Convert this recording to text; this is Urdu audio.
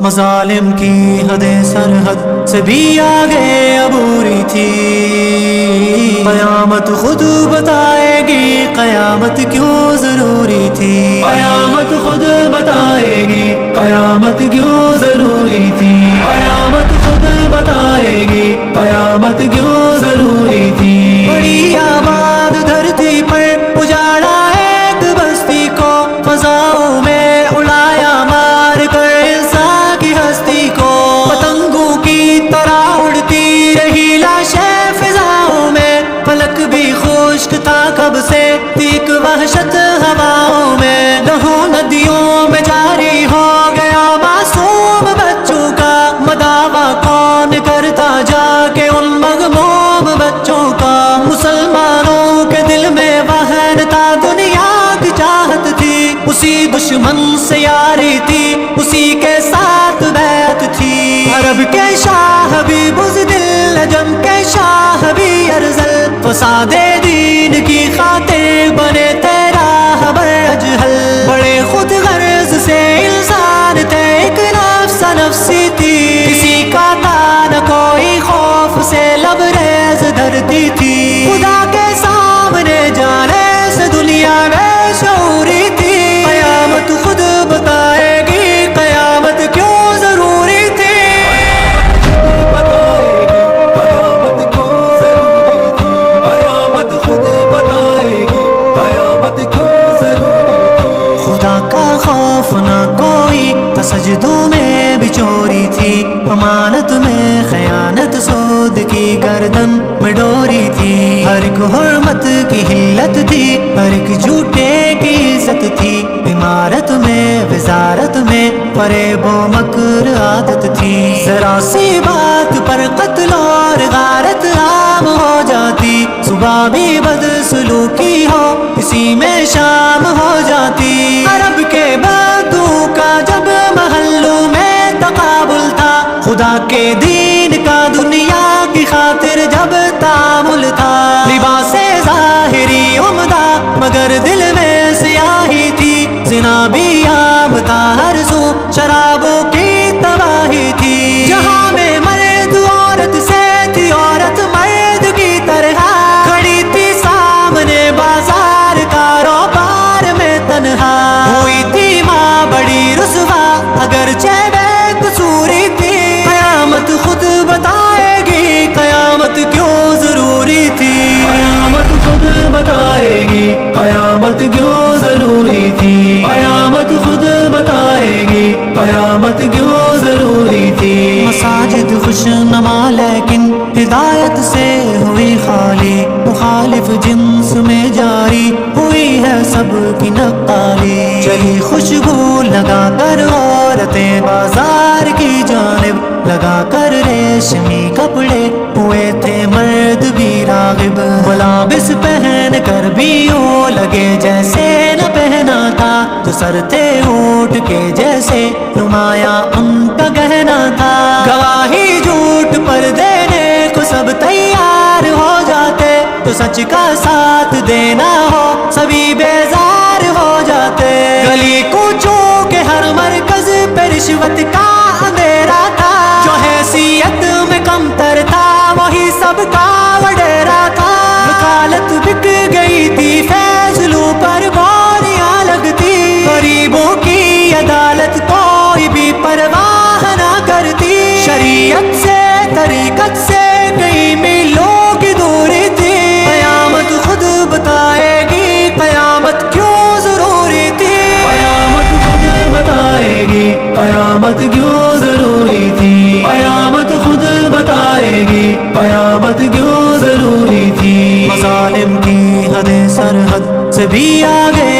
مظالم کی حدیں سرحد سے بھی آگے عبوری تھی. قیامت خود بتائے گی قیامت کیوں ضروری تھی. قیامت خود بتائے گی قیامت کیوں ضروری تھی. قیامت خود بتائے گی قیامت کیوں ضروری تھی. بڑی آباد دھرتی پر اجاڑا ایک بستی کو, فضاؤں میں اڑایا مار کر انسان کی ہستی کو. پتنگوں کی طرح اڑتی رہی لاشیں فضاؤں میں, فلک بھی خشک تھا کب سے تیک وحشت ہواؤں میں. لہو ندیوں میں جاری ہو گیا معصوم بچوں کا, مداوا کون کرتا جا کے ان مغموم بچوں کا. مسلمانوں کے دل میں وہن تھا دنیا کی چاہت تھی, اسی دشمن سے یاری تھی اسی کے ساتھ بیعت تھی. عرب کے شاہ بھی بزدل عجم کے شاہ بھی ارذل, فساد دین کی خاطر بنے تیرا خبر اجہل. بڑے خود غرض سے انسان تھے ایک نفس نفسی تھی, کسی کا تھا نہ کوئی خوف سے لبریز دھرتی تھی. خدا کے سامنے جانے سے دنیا میں شعوری تھی. قیامت خود بتائے گی قیامت کیوں ضروری تھی. قیامت کیوں ضروری تھی. قیامت خود بتائے گی قیامت کیوں ضروری تھی. خدا کا خوف نہ کوئی سجدوں میں بھی چوری تھی. امانت میں خیانت سود کی گردن میں ڈوری تھی. ہر ایک حرمت کی حلت تھی ہر ایک جھوٹے کی عزت تھی. عمارت میں وزارت میں فریب و مکر عادت تھی. ذرا سی بات پر قتل اور غارت عام ہو جاتی. صبح بھی بدسلوکی ہو اسی میں شام ہو جاتی. عرب کے بدو کا جب محلوں میں تقابل تھا, خدا کے دین کا دنیا کی خاطر جب تعامل تھا. لباس ظاہری عمدہ مگر دل میں سیاہی تھی. زنا بھی عام تھا ہر سو شرابوں کی تباہی تھی. جہاں میں مرد عورت سے تھی عورت مرد کی طرح کھڑی تھی سامنے بازار کاروبار میں تنہا. ہوئی تھی ماں بڑی رسوا اگرچہ بے قصوری تھی. قیامت خود بتائے گی قیامت کیوں ضروری تھی. قیامت خود بتائے گی قیامت کیوں ضروری تھی. قیامت خود بتائے گی قیامت کیوں ضروری تھی. مساجد خوش نما لیکن ہدایت سے ہوئی خالی, مخالف جنس میں جاری ہوئی ہے سب کی نقالی. چلی خوشبو لگا کر عورتیں بازار کی جانب, لگا کر ریشمی کپڑے ہوئے تھے مرد بھی راغب. ملابس پہن کر بھی یوں لگے جیسے نہ پہنا تھا, تو سر تھے اونٹ کے جیسے نمایاں ان کا گہنا تھا. گواہی جھوٹ پر دینے کو سب تیار ہو جاتے, تو سچ کا ساتھ دینا ہو سبھی بیزار ہو جاتے. گلی کوچوں کے ہر مرکز پہ رشوت کا اندھیرا تھا, جو حیثیت میں کمتر تھا وہی سب کا وڈیرا تھا. وکالت بک گئی تھی فیصلوں پر بوریاں لگتی, غریبوں کی عدالت کوئی بھی پرواہ نہ کرتی. شریعت سے طریقت سے کئی میلوں کی دوری تھی. قیامت خود بتائے گی قیامت کیوں ضروری تھی. قیامت خود بتائے گی قیامت کیوں ضروری تھی. قیامت خود بتائے گی قیامت کیوں ضروری تھی. مظالم کی حدیں سرحد سے بھی آگے